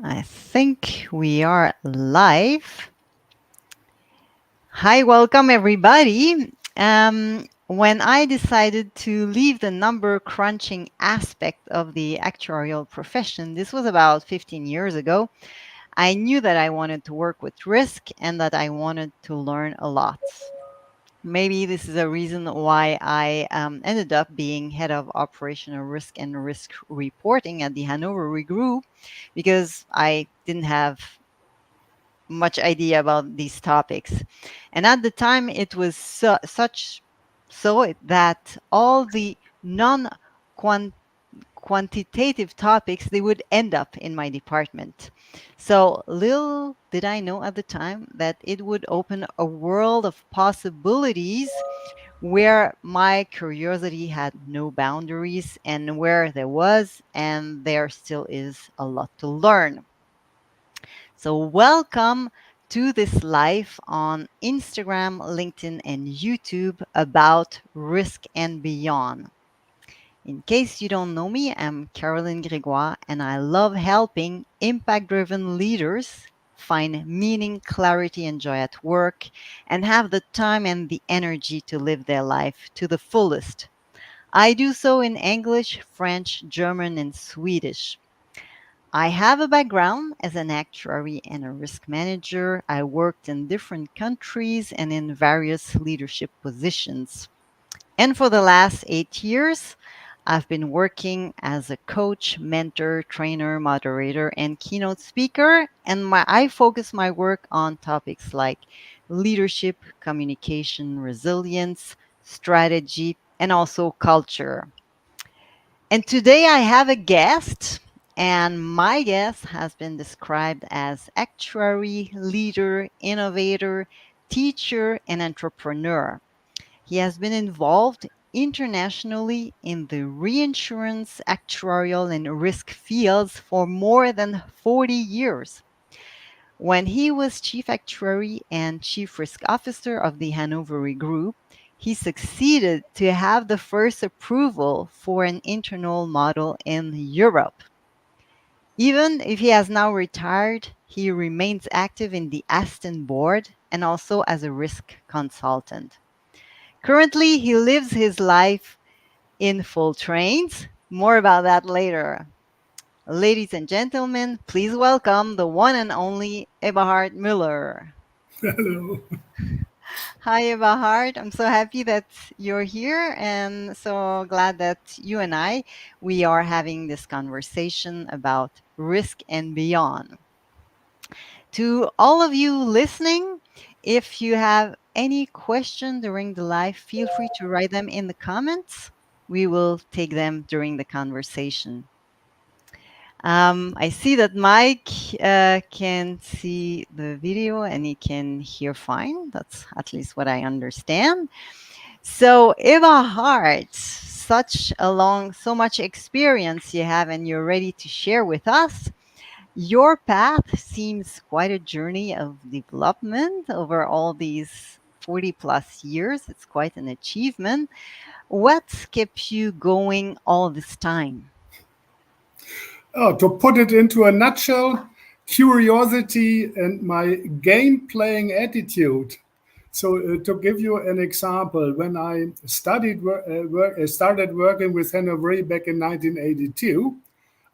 I think we are live. Hi, welcome everybody. When I decided to leave the number crunching aspect of the actuarial profession, this was about 15 years ago, I knew that I wanted to work with risk and that I wanted to learn a lot. Maybe this is a reason why I ended up being head of operational risk and risk reporting at the Hannover Group because I didn't have much idea about these topics. And at the time, it was that all the non quantitative topics they would end up in my department. So little did I know at the time that it would open a world of possibilities where my curiosity had no boundaries and where there was and there still is a lot to learn. So, welcome to this live on Instagram, LinkedIn, and YouTube about risk and beyond. In case you don't know me, I'm Caroline Gregoire, and I love helping impact driven leaders find meaning, clarity, and joy at work and have the time and the energy to live their life to the fullest. I do so in English, French, German, and Swedish. I have a background as an actuary and a risk manager. I worked in different countries and in various leadership positions. And for the last 8 years, I've been working as a coach, mentor, trainer, moderator, and keynote speaker. And I focus my work on topics like leadership, communication, resilience, strategy, and also culture. And today I have a guest, and my guest has been described as actuary, leader, innovator, teacher, and entrepreneur. He has been involved internationally in the reinsurance, actuarial, and risk fields for more than 40 years. When he was chief actuary and chief risk officer of the Hannover Group, he succeeded to have the first approval for an internal model in Europe. Even if he has now retired, he remains active in the Aston board and also as a risk consultant. Currently, he lives his life in full trains. More about that later. Ladies and gentlemen, please welcome the one and only Eberhard Müller. Hello. Hi, Eberhard. I'm so happy that you're here and so glad that you and we are having this conversation about risk and beyond. To all of you listening, if you have any question during the live, feel free to write them in the comments. We will take them during the conversation. I see that Mike can see the video and he can hear fine. That's at least what I understand. So, Eberhard, so much experience you have, and you're ready to share with us. Your path seems quite a journey of development over all these 40 plus years. It's quite an achievement. What's kept you going all this time? Oh, to put it into a nutshell, curiosity and my game playing attitude. So, to give you an example, when I started working with Hannover back in 1982,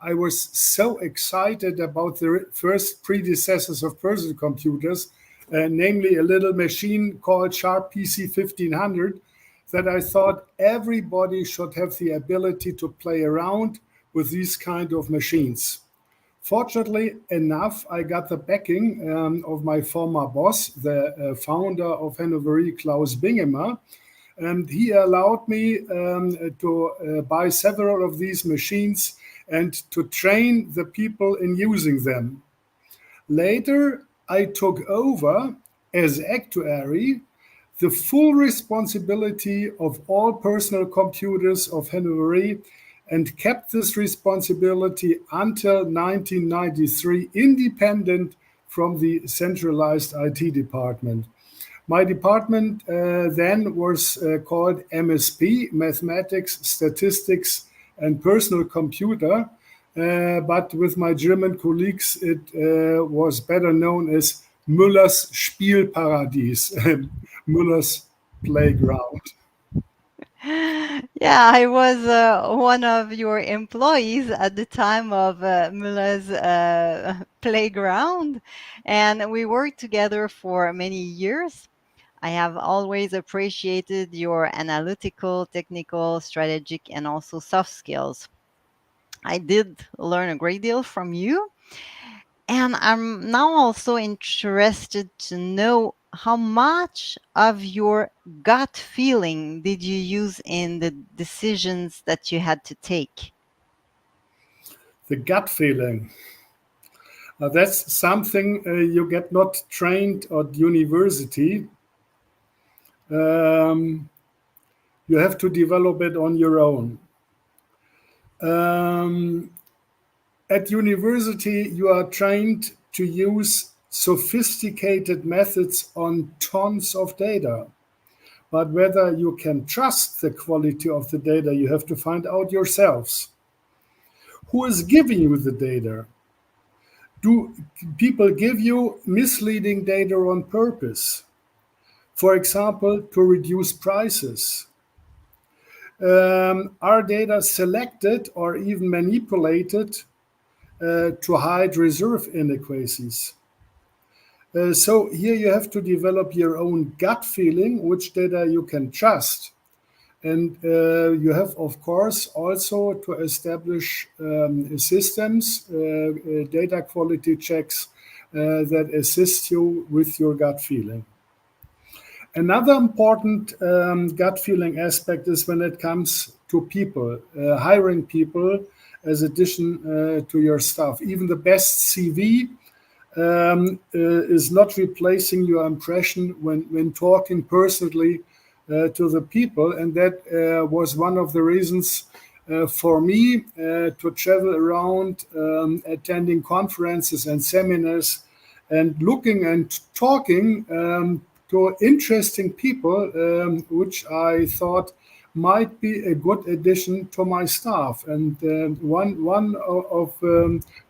I was so excited about the first predecessors of personal computers, namely a little machine called Sharp PC 1500, that I thought everybody should have the ability to play around with these kind of machines. Fortunately enough, I got the backing of my former boss, the founder of Hannover, Klaus Bingemer, and he allowed me to buy several of these machines and to train the people in using them. Later, I took over as actuary the full responsibility of all personal computers of Hannover and kept this responsibility until 1993, independent from the centralized IT department. My department then was called MSP, Mathematics, Statistics, and Personal Computer. but with my German colleagues, it was better known as Müller's Spielparadies, Müller's playground. Yeah, I was one of your employees at the time of Müller's playground, and we worked together for many years. I have always appreciated your analytical, technical, strategic, and also soft skills. I did learn a great deal from you. And I'm now also interested to know how much of your gut feeling did you use in the decisions that you had to take? The gut feeling. That's something you get not trained at university. Um, you have to develop it on your own. Um, at university, you are trained to use sophisticated methods on tons of data. But whether you can trust the quality of the data, you have to find out yourselves. Who is giving you the data? Do people give you misleading data on purpose? For example, to reduce prices. Are data selected or even manipulated to hide reserve inadequacies? So here you have to develop your own gut feeling, which data you can trust. And you have, of course, also to establish systems, data quality checks that assist you with your gut feeling. Another important gut feeling aspect is when it comes to people, hiring people as addition to your staff. Even the best CV is not replacing your impression when talking personally to the people. And that was one of the reasons for me to travel around attending conferences and seminars and looking and talking to interesting people, which I thought might be a good addition to my staff. And one of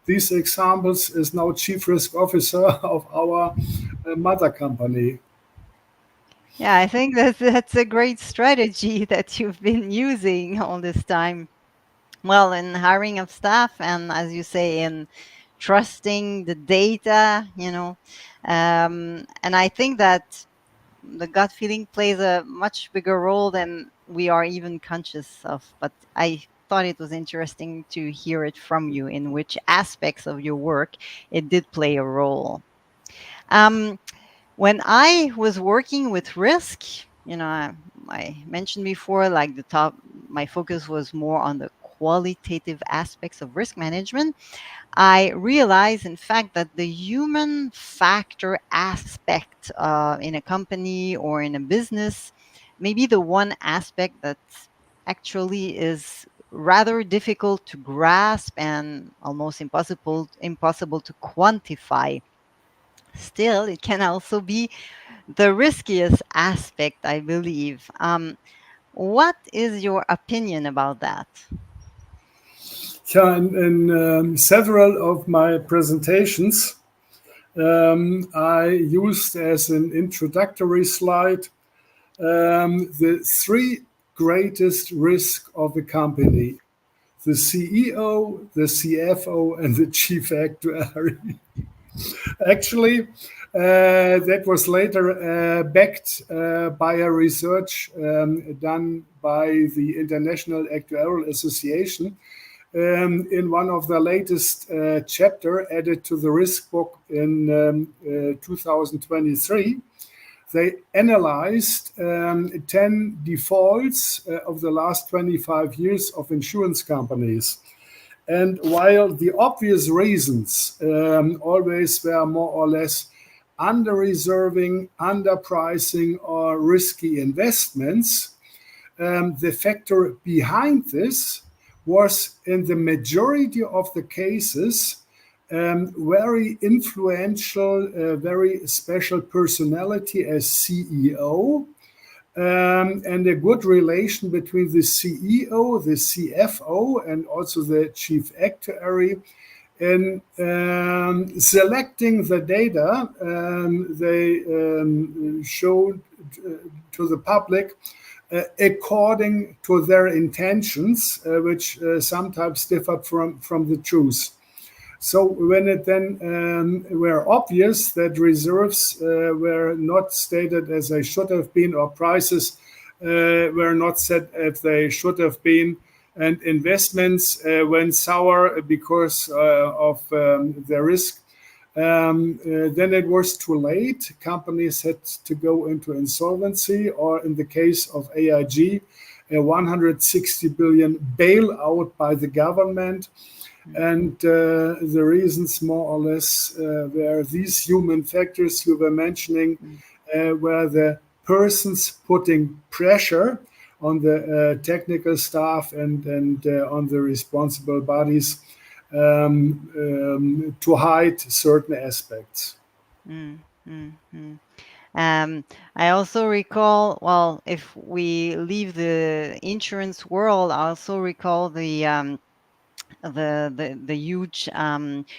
these examples is now Chief Risk Officer of our mother company. Yeah, I think that's a great strategy that you've been using all this time. Well, in hiring of staff, and as you say, in trusting the data, and I think that the gut feeling plays a much bigger role than we are even conscious of. But I thought it was interesting to hear it from you in which aspects of your work it did play a role. Um, when I was working with risk, I mentioned before, like my focus was more on the qualitative aspects of risk management. I realize, in fact, that the human factor aspect in a company or in a business may be the one aspect that actually is rather difficult to grasp and almost impossible to quantify. Still, it can also be the riskiest aspect, I believe. What is your opinion about that? Yeah, in several of my presentations, I used as an introductory slide the three greatest risks of a company: the CEO, the CFO, and the chief actuary. Actually, that was later backed by a research done by the International Actuarial Association in one of the latest chapter added to the risk book in 2023. They analyzed 10 defaults of the last 25 years of insurance companies. And while the obvious reasons always were more or less under reserving, underpricing, or risky investments, the factor behind this was, in the majority of the cases, very influential, very special personality as CEO, and a good relation between the CEO, the CFO, and also the chief actuary. In selecting the data, they showed to the public according to their intentions, which sometimes differed from the truth. So when it then were obvious that reserves were not stated as they should have been, or prices were not set as they should have been, and investments went sour because of the risk, then it was too late. Companies had to go into insolvency, or in the case of AIG, a 160 billion bailout by the government. And the reasons, more or less, were these human factors you were mentioning, were the persons putting pressure on the technical staff and on the responsible bodies to hide certain aspects. Mm, mm, mm. I also recall, well, if we leave the insurance world, I also recall the huge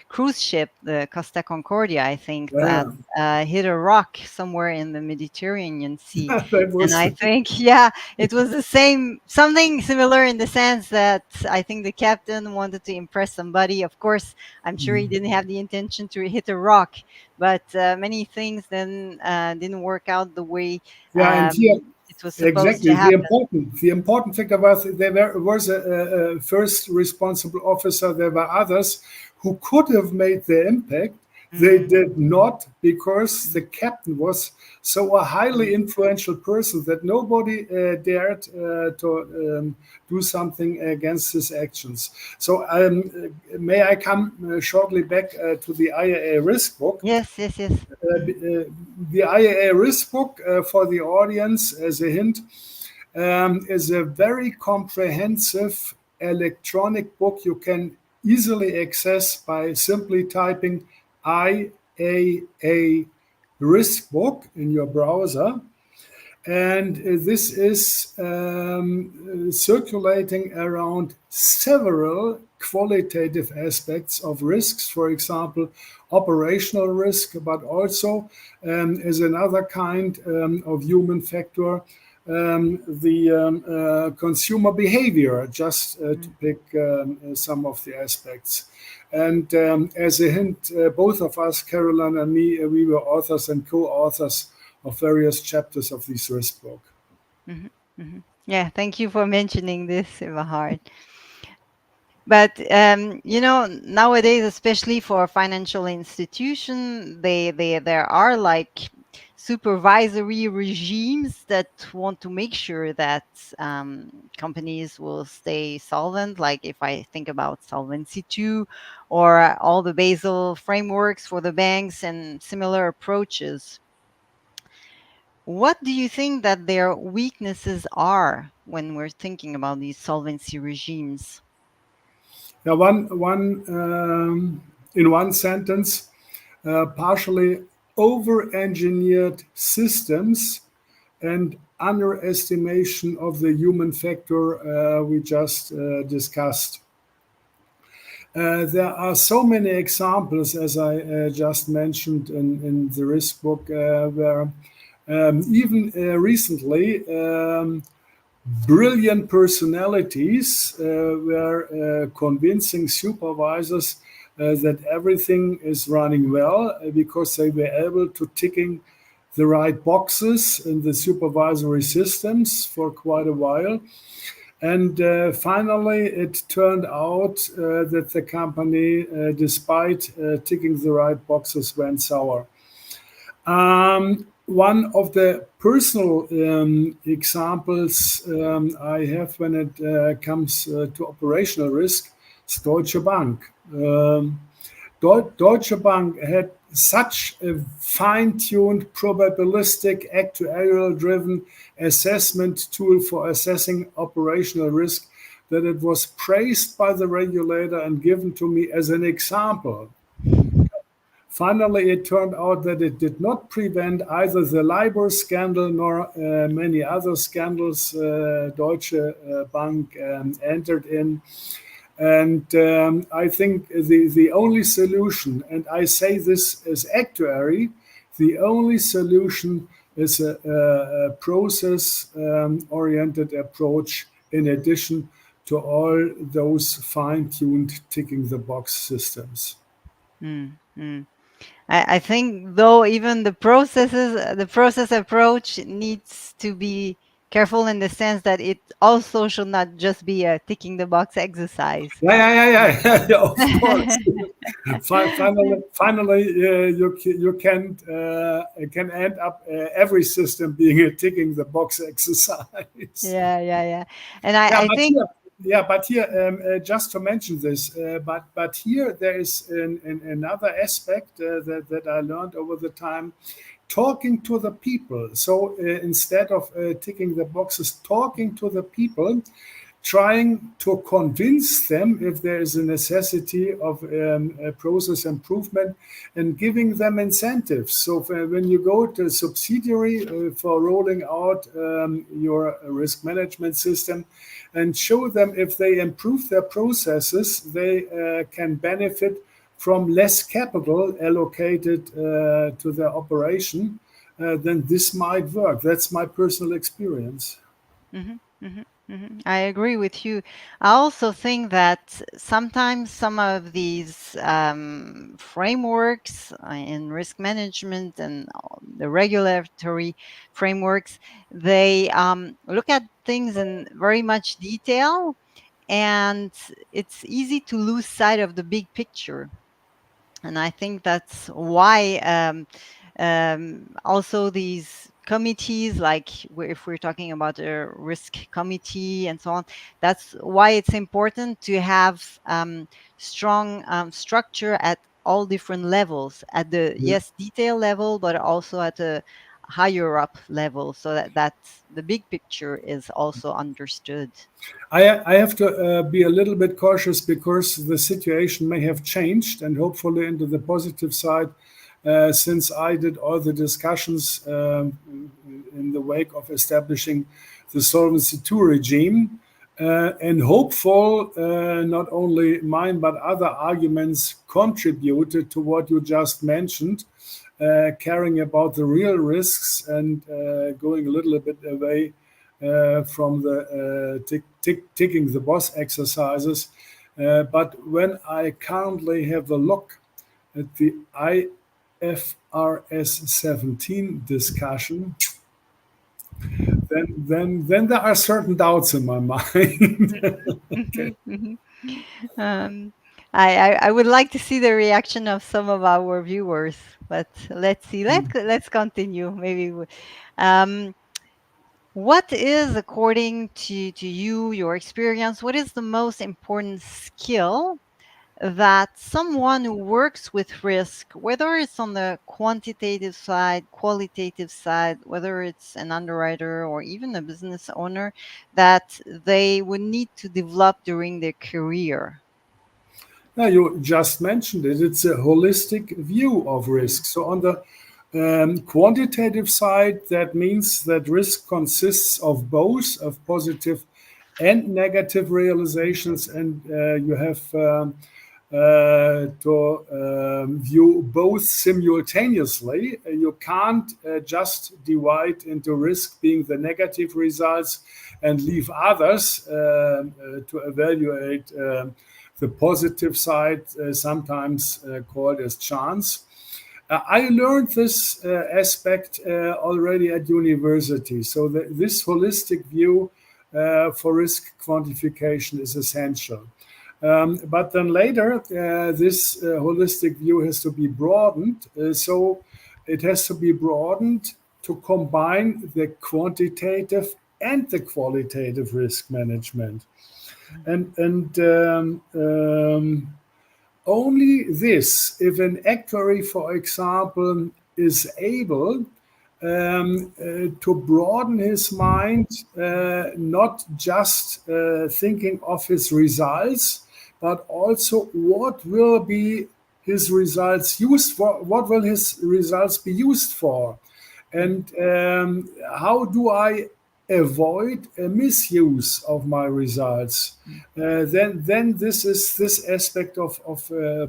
cruise ship, the Costa Concordia, I think, that Yeah, hit a rock somewhere in the Mediterranean Sea. that And was I think, yeah, it was the same, something similar in the sense that I think the captain wanted to impress somebody. Of course, I'm sure he didn't have the intention to hit a rock, but many things then didn't work out the way yeah, and here it was supposed to exactly happen. the important thing was there was a first responsible officer. There were others who could have made the impact. They Mm, did not, because the captain was so a highly mm. influential person that nobody dared to do something against his actions. So may I come shortly back to the IAA risk book? Yes, yes, yes. Mm, The IAA risk book, for the audience as a hint, is a very comprehensive electronic book you can easily access by simply typing IAA risk book in your browser. And this is circulating around several qualitative aspects of risks, for example, operational risk, but also as another kind of human factor, the consumer behavior, just to mm. pick some of the aspects. And as a hint, both of us, Caroline and me, we were authors and co-authors of various chapters of this risk book. Mhm, mhm. Yeah, thank you for mentioning this, Eberhard. But nowadays, especially for financial institution, there are like supervisory regimes that want to make sure that companies will stay solvent. Like if I think about Solvency II or all the Basel frameworks for the banks and similar approaches. What do you think that their weaknesses are when we're thinking about these solvency regimes? Yeah, one in one sentence, partially over-engineered systems and underestimation of the human factor we just discussed. There are so many examples, as I just mentioned in the risk book, where even recently brilliant personalities were convincing supervisors that everything is running well because they were able to ticking the right boxes in the supervisory systems for quite a while. And finally, it turned out that the company, despite ticking the right boxes, went sour. One of the personal examples I have when it comes to operational risk is Deutsche Bank. Deutsche Bank had such a fine-tuned, probabilistic, actuarial-driven assessment tool for assessing operational risk that it was praised by the regulator and given to me as an example Finally, it turned out that it did not prevent either the LIBOR scandal nor many other scandals Deutsche Bank entered in. And I think the only solution, and I say this as actuary, the only solution is a process-oriented approach in addition to all those fine-tuned ticking the box systems. Mm, mm. I think though even the process approach needs to be careful in the sense that it also should not just be a ticking the box exercise. Yeah, of course. Finally, you can end up every system being a ticking the box exercise. Yeah, yeah, yeah. And Yeah, I but think here, just to mention this, but here there is another aspect that I learned over the time, talking to the people. So instead of ticking the boxes, talking to the people, trying to convince them if there is a necessity of a process improvement and giving them incentives. So when you go to a subsidiary for rolling out your risk management system and show them if they improve their processes, they can benefit from less capital allocated to their operation, then this might work. That's my personal experience. Mhm, mhm, mhm. I agree with you. I also think that sometimes some of these frameworks in risk management and the regulatory frameworks, they look at things in very much detail, and it's easy to lose sight of the big picture. And I think that's why also these committees, like if we're talking about a risk committee and so on, that's why it's important to have strong structure at all different levels, at the yes detail level, but also at a higher up level, so that the big picture is also understood. I have to be a little bit cautious because the situation may have changed and hopefully into the positive side since I did all the discussions in the wake of establishing the Solvency II regime. And hopeful, not only mine but other arguments contributed to what you just mentioned, caring about the real risks and going a little bit away from the ticking the boss exercises. But when I currently have a look at the IFRS 17 discussion, then there are certain doubts in my mind. Okay. Mhm, mhm. Um, I would like to see the reaction of some of our viewers, but let's see. Let's continue. Maybe. Um, what is, according to you, your experience, what is the most important skill that someone who works with risk, whether it's on the quantitative side, qualitative side, whether it's an underwriter or even a business owner, that they would need to develop during their career? Now, you just mentioned it. It's a holistic view of Mm, risk. So, on the quantitative side, that means that risk consists of both of positive and negative realizations, and you have to view both simultaneously. You can't just divide into risk being the negative results and leave others to evaluate the positive side, sometimes called as chance. I learned this aspect already at university. So this holistic view for risk quantification is essential. But then later, this holistic view has to be broadened. So it has to be broadened to combine the quantitative and the qualitative risk management. And only this, if an actuary, for example, is able to broaden his mind, not just thinking of his results, but also what will be his results used for? What will his results be used for? And how do I avoid a misuse of my results? Then this aspect of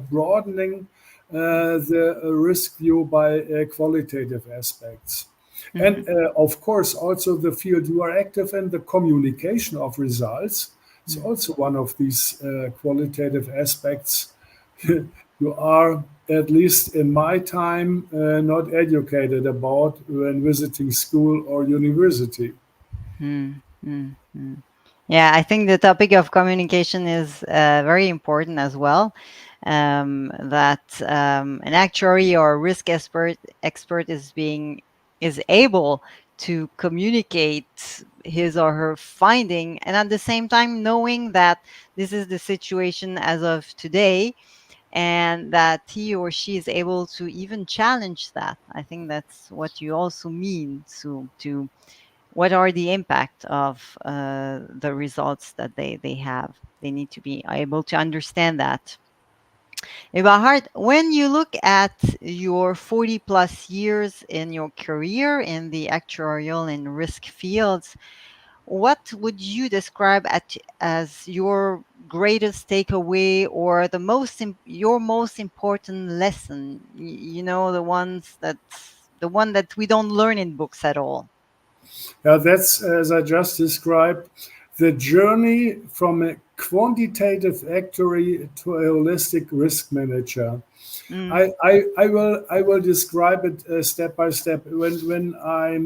broadening the risk view by qualitative aspects. Mm-hmm. And of course, also the field you are active in, the communication of results. It's also one of these qualitative aspects. You are, at least in my time, not educated about when visiting school or university. Mm-hmm. Yeah, I think the topic of communication is very important as well. That an actuary or risk expert is able to communicate his or her finding, and at the same time knowing that this is the situation as of today, and that he or she is able to even challenge that. I think that's what you also mean. To what are the impact of the results that they have. They need to be able to understand that. Eberhard, when you look at your 40 plus years in your career in the actuarial and risk fields, what would you describe as your greatest takeaway, or your most important lesson? The one that we don't learn in books at all. Yeah, that's, as I just described, the journey from a quantitative actuary to a holistic risk manager. Mm, I will describe it step by step. When I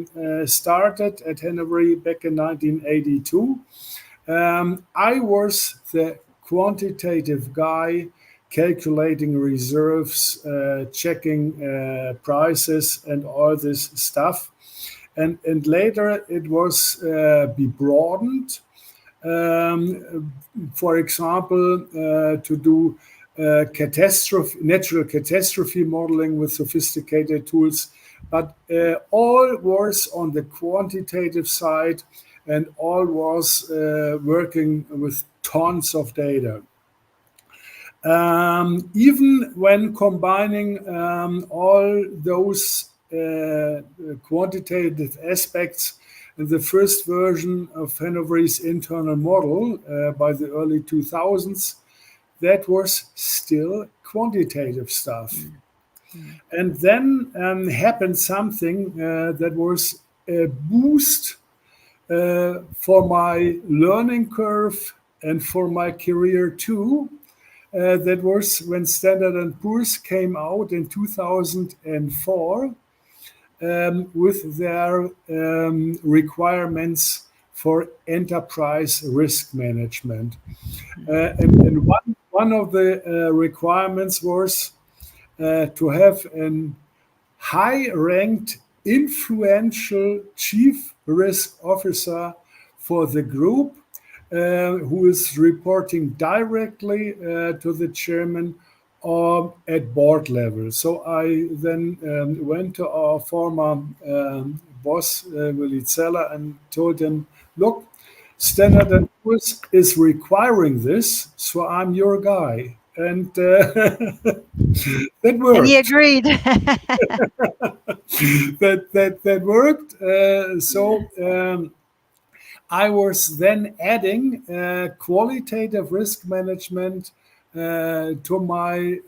started at Hannover back in 1982, I was the quantitative guy, calculating reserves, checking prices, and all this stuff. And later it was be broadened, for example, to do natural catastrophe modeling with sophisticated tools, but all was on the quantitative side, and all was working with tons of data. Even when combining all those quantitative aspects, in the first version of Hannover's internal model by the early 2000s, that was still quantitative stuff. mm, mm, And then happened something that was a boost for my learning curve and for my career too. That was when Standard and Poor's came out in 2004 with their requirements for enterprise risk management. And one of the requirements was to have an high ranked, influential chief risk officer for the group who is reporting directly to the chairman or at board level. So I then went to our former boss, Willy Zeller, and told him, look, Standard and Poor's is requiring this, so I'm your guy. And that and he worked. agreed. That worked. I was then adding qualitative risk management to my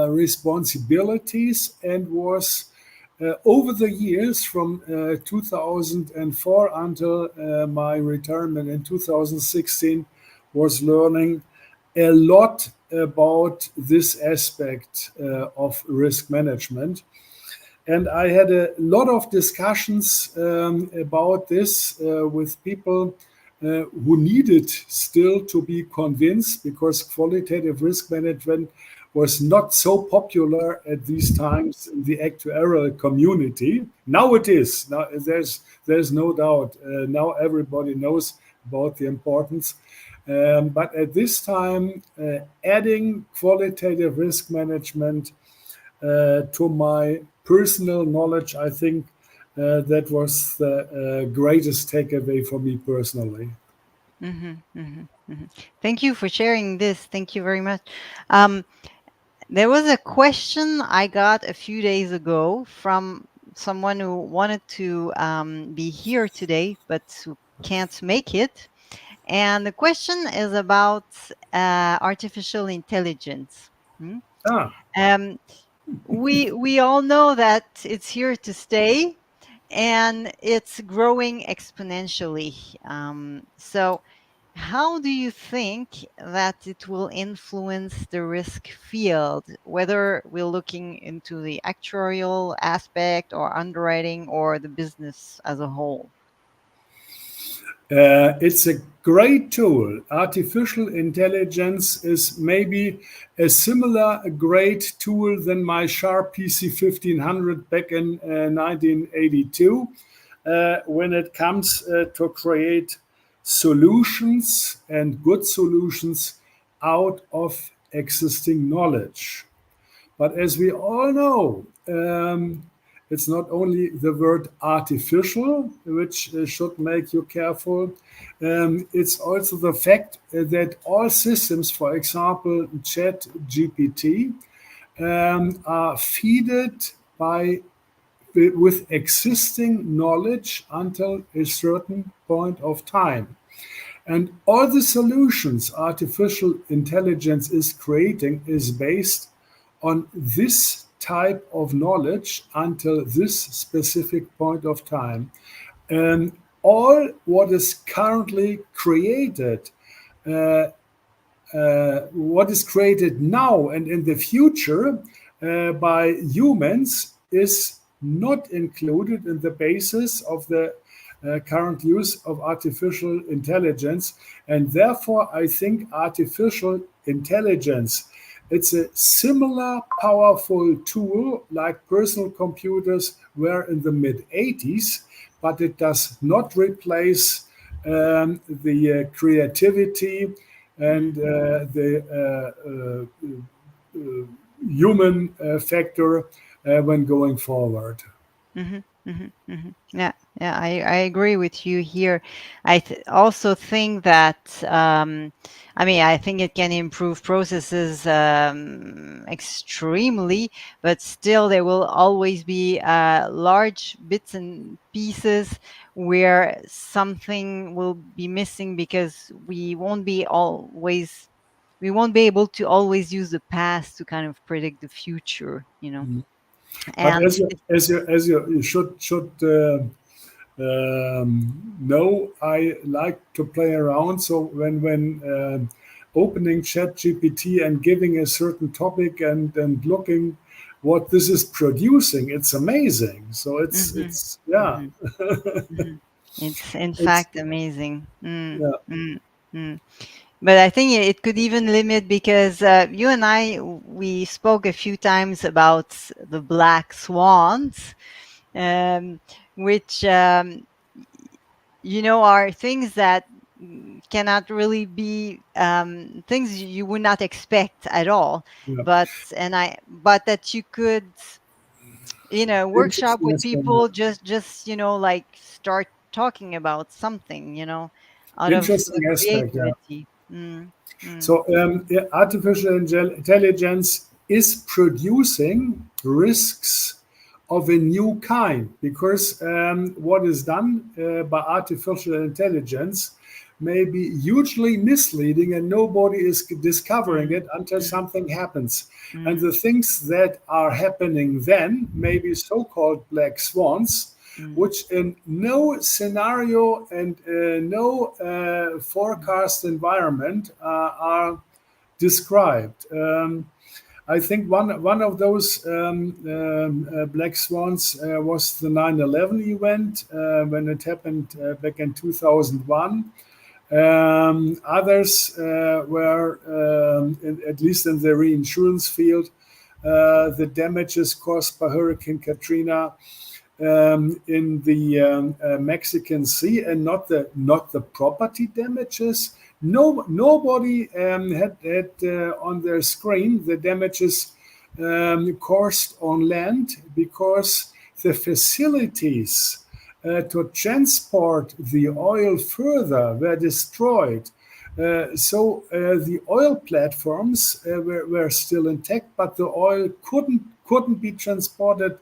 responsibilities, and was over the years from 2004 until my retirement in 2016, was learning a lot about this aspect of risk management. And I had a lot of discussions about this with people who needed still to be convinced, because qualitative risk management was not so popular at these times in the actuarial community. Now it is. Now there's no doubt. Now everybody knows about the importance. But at this time, adding qualitative risk management to my personal knowledge, I think that was the greatest takeaway for me personally. Hmm. Hmm. Hmm. Thank you for sharing this. Thank you very much. Um, There was a question I got a few days ago from someone who wanted to be here today, but who can't make it. And the question is about artificial intelligence. Hmm? Ah, Um, we all know that it's here to stay, and it's growing exponentially. So, how do you think that it will influence the risk field, whether we're looking into the actuarial aspect or underwriting or the business as a whole? it's a great tool. Artificial intelligence is maybe a similar great tool than my Sharp PC 1500 back in 1982 when it comes to create solutions and good solutions out of existing knowledge. But as we all know, it's not only the word artificial, which should make you careful. It's also the fact that all systems, for example, Chat GPT, are feeded by with existing knowledge until a certain point of time. And all the solutions artificial intelligence is creating is based on this type of knowledge until this specific point of time. And all what is currently created, uh, what is created now and in the future by humans is not included in the basis of the current use of artificial intelligence. And therefore, I think artificial intelligence, it's a similar powerful tool like personal computers were in the mid 80s, but it does not replace the creativity and human factor when going forward. Hmm. Yeah, yeah, I agree with you here. Also think that, I mean, I think it can improve processes extremely, but still, there will always be large bits and pieces where something will be missing because we won't be able to always use the past to kind of predict the future, you know. But And as you should know, I like to play around. So when opening Chat GPT and giving a certain topic and looking what this is producing, it's amazing. So Mhm, it's yeah, mhm, mhm. It's in it's fact amazing. yeah, Mm. But I think it could even limit because you and I we spoke a few times about the black swans, um, which are things that cannot really be things you would not expect at all. yeah. But that you could workshop Interesting with as well. people, just like start talking about something, out of Interesting aspect. Yeah. creativity. Mm. So yeah, artificial intelligence is producing risks of a new kind because what is done by artificial intelligence may be hugely misleading and nobody is discovering Mm. it until Mm. something happens. And Mm. the things that are happening then may be so called black swans, Mm. which in no scenario and no forecast environment are described. I think one of those black swans was the 9/11 event when it happened back in 2001. Others were, at least in the reinsurance field, the damages caused by Hurricane Katrina in the Mexican Sea, and not the property damages. Nobody had on their screen the damages caused on land because the facilities to transport the oil further were destroyed. The oil platforms were still intact, but the oil couldn't be transported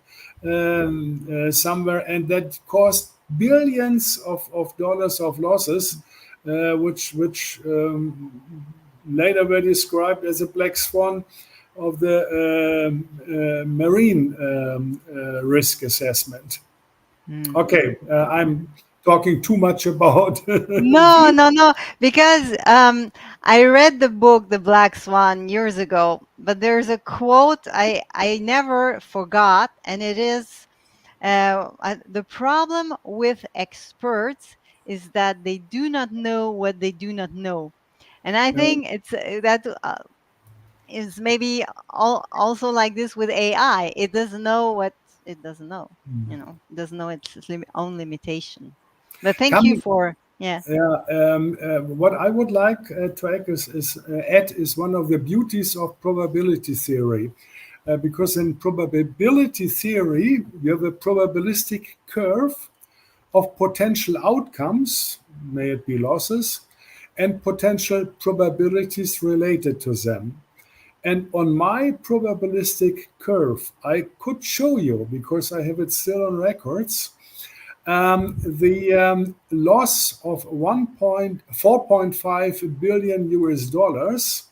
somewhere, and that caused billions of dollars of losses, which later were described as a black swan of the marine risk assessment. Mm. Okay, I'm talking too much about No, this. no, no, because I read the book The Black Swan years ago, but there's a quote I never forgot, and it is the problem with experts is that they do not know what they do not know. And I think it's that is maybe also like this with AI. It doesn't know what it doesn't know. It doesn't know its own limitation. But thank you Coming, for yeah. what I would like to add is one of the beauties of probability theory. Because in probability theory, you have a probabilistic curve of potential outcomes, may it be losses, and potential probabilities related to them. And on my probabilistic curve, I could show you, because I have it still on records, the loss of 4.5 billion US dollars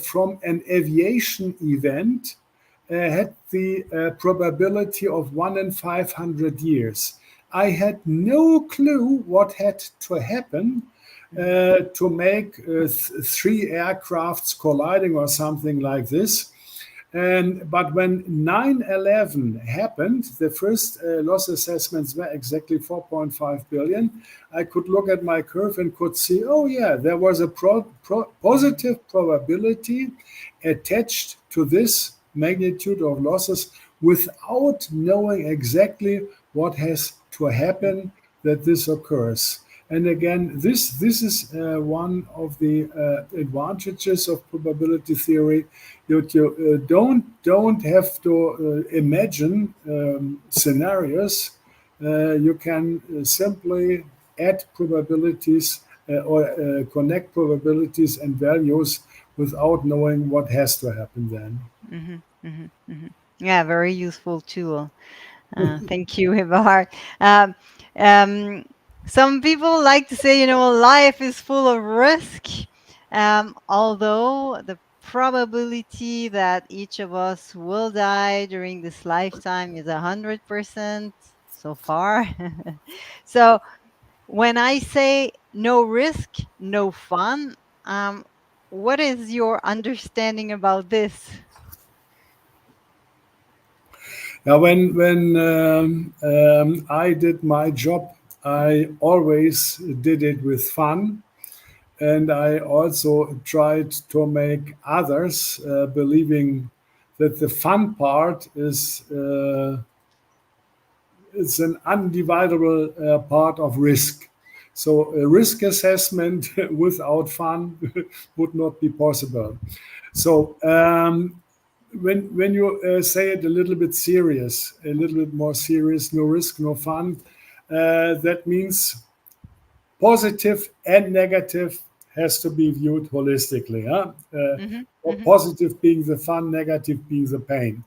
from an aviation event had the probability of 1 in 500 years. I had no clue what had to happen to make three aircrafts colliding or something like this. But when 9/11 happened, the first loss assessments were exactly 4.5 billion. I could look at my curve and could see, oh yeah, there was a positive probability attached to this magnitude of losses without knowing exactly what has to happen that this occurs. And again, this is one of the advantages of probability theory. You don't have to imagine scenarios. You can simply add probabilities or connect probabilities and values without knowing what has to happen then. Hmm. Hmm. Hmm. Yeah, very useful tool. Thank you, Eberhard. Um, um, some people like to say, life is full of risk, although the probability that each of us will die during this lifetime is 100% so far. So when I say no risk, no fun, um, what is your understanding about this? Now, when I did my job, I always did it with fun, and I also tried to make others believing that the fun part is an undividable part of risk. So a risk assessment without fun would not be possible. So when you say it a little bit serious, a little bit more serious, no risk, no fun, that means positive and negative has to be viewed holistically. Huh? Hmm. Hmm. Positive being the fun, negative being the pain.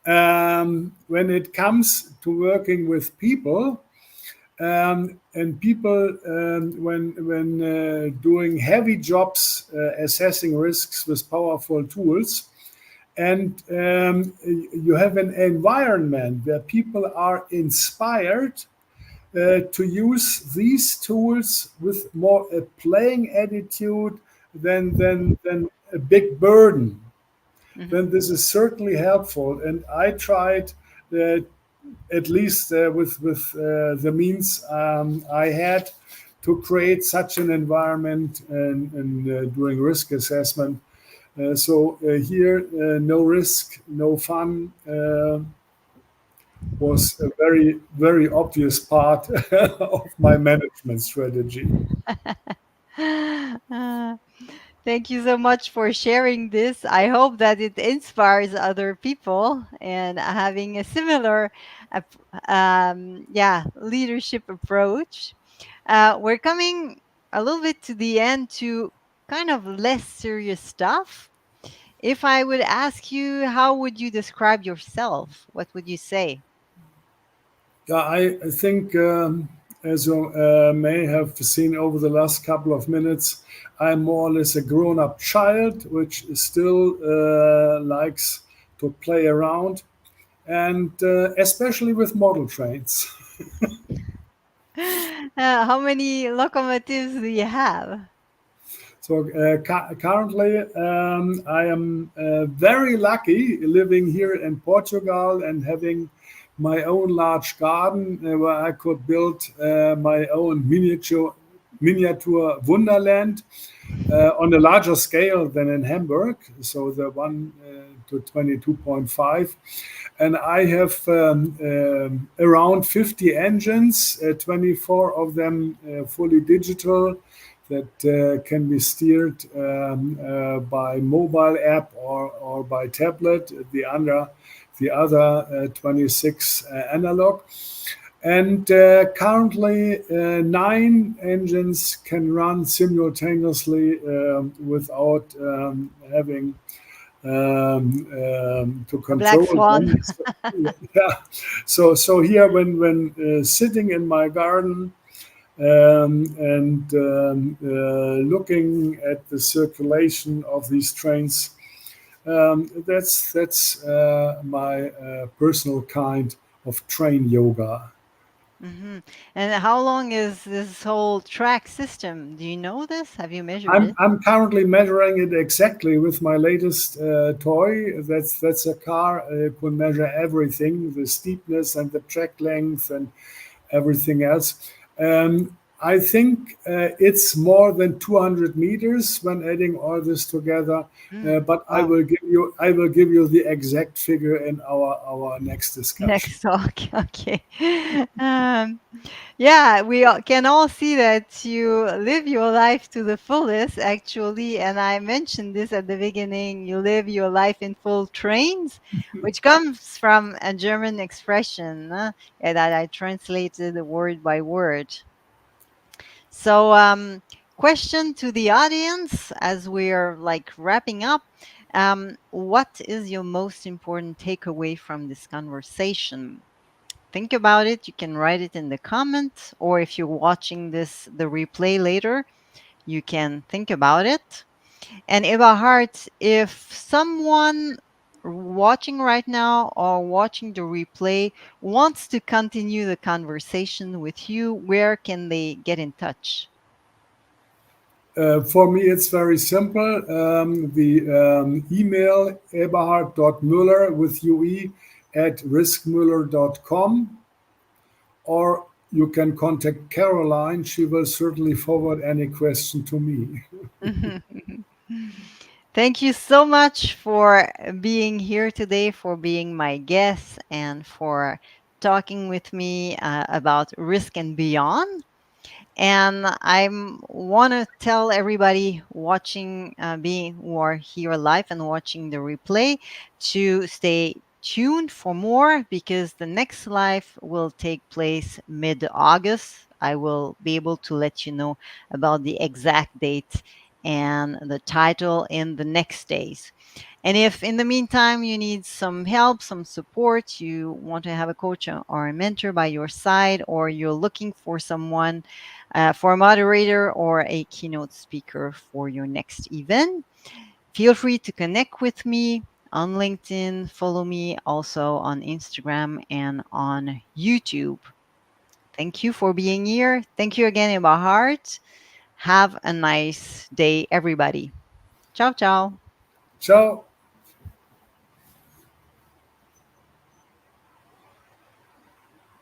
When it comes to working with people, and people, when doing heavy jobs, assessing risks with powerful tools, and you have an environment where people are inspired to use these tools with more a playing attitude than a big burden, Hmm. then this is certainly helpful. And I tried, uh, at least with the means I had, to create such an environment and doing risk assessment. Here, no risk, no fun was a very obvious part of my management strategy. Uh, Thank you so much for sharing this. I hope that it inspires other people and having a similar, yeah, leadership approach. We're coming a little bit to the end to kind of less serious stuff. If I would ask you, how would you describe yourself? What would you say? Yeah, I think, as you may have seen over the last couple of minutes, I'm more or less a grown up child, which still likes to play around, and especially with model trains. How many locomotives do you have? So currently, I am very lucky living here in Portugal and having my own large garden where I could build my own miniature wonderland on a larger scale than in Hamburg. So the one to 22.5. And I have around 50 engines, 24 of them fully digital, that can be steered by mobile app or by tablet. The other 26 analog. And currently, 9 engines can run simultaneously without having to A black control swan. them. So, yeah. So here, when sitting in my garden and looking at the circulation of these trains, that's my personal kind of train yoga. Hmm. And how long is this whole track system? Do you know this? Have you measured I'm it? I'm currently measuring it exactly with my latest toy. That's a car. It can measure everything, the steepness and the track length and everything else. I think it's more than 200 meters when adding all this together. Mm, But I wow. will give you the exact figure in our next discussion. Next talk. Okay. Um, yeah, can all see that you live your life to the fullest, actually. And I mentioned this at the beginning. You live your life in full trains, which comes from a German expression that I translated word by word. So, question to the audience as we're like wrapping up. What is your most important takeaway from this conversation? Think about it. You can write it in the comments, or if you're watching the replay later, you can think about it. And Eberhard, if someone watching right now or watching the replay wants to continue the conversation with you, where can they get in touch? For me, it's very simple. The email eberhard.müller with UE at riskmuller.com, or you can contact Caroline. She will certainly forward any question to me. Thank you so much for being here today, for being my guest, and for talking with me about risk and beyond. And I want to tell everybody watching, being who are here live and watching the replay, to stay tuned for more, because the next live will take place mid-August. I will be able to let you know about the exact date and the title in the next days. And if in the meantime you need some help, some support, you want to have a coach or a mentor by your side, or you're looking for someone, for a moderator or a keynote speaker for your next event, feel free to connect with me on LinkedIn. Follow me also on Instagram and on YouTube. Thank you for being here. Thank you again, Eberhard. Have a nice day, everybody. Ciao, ciao. Ciao.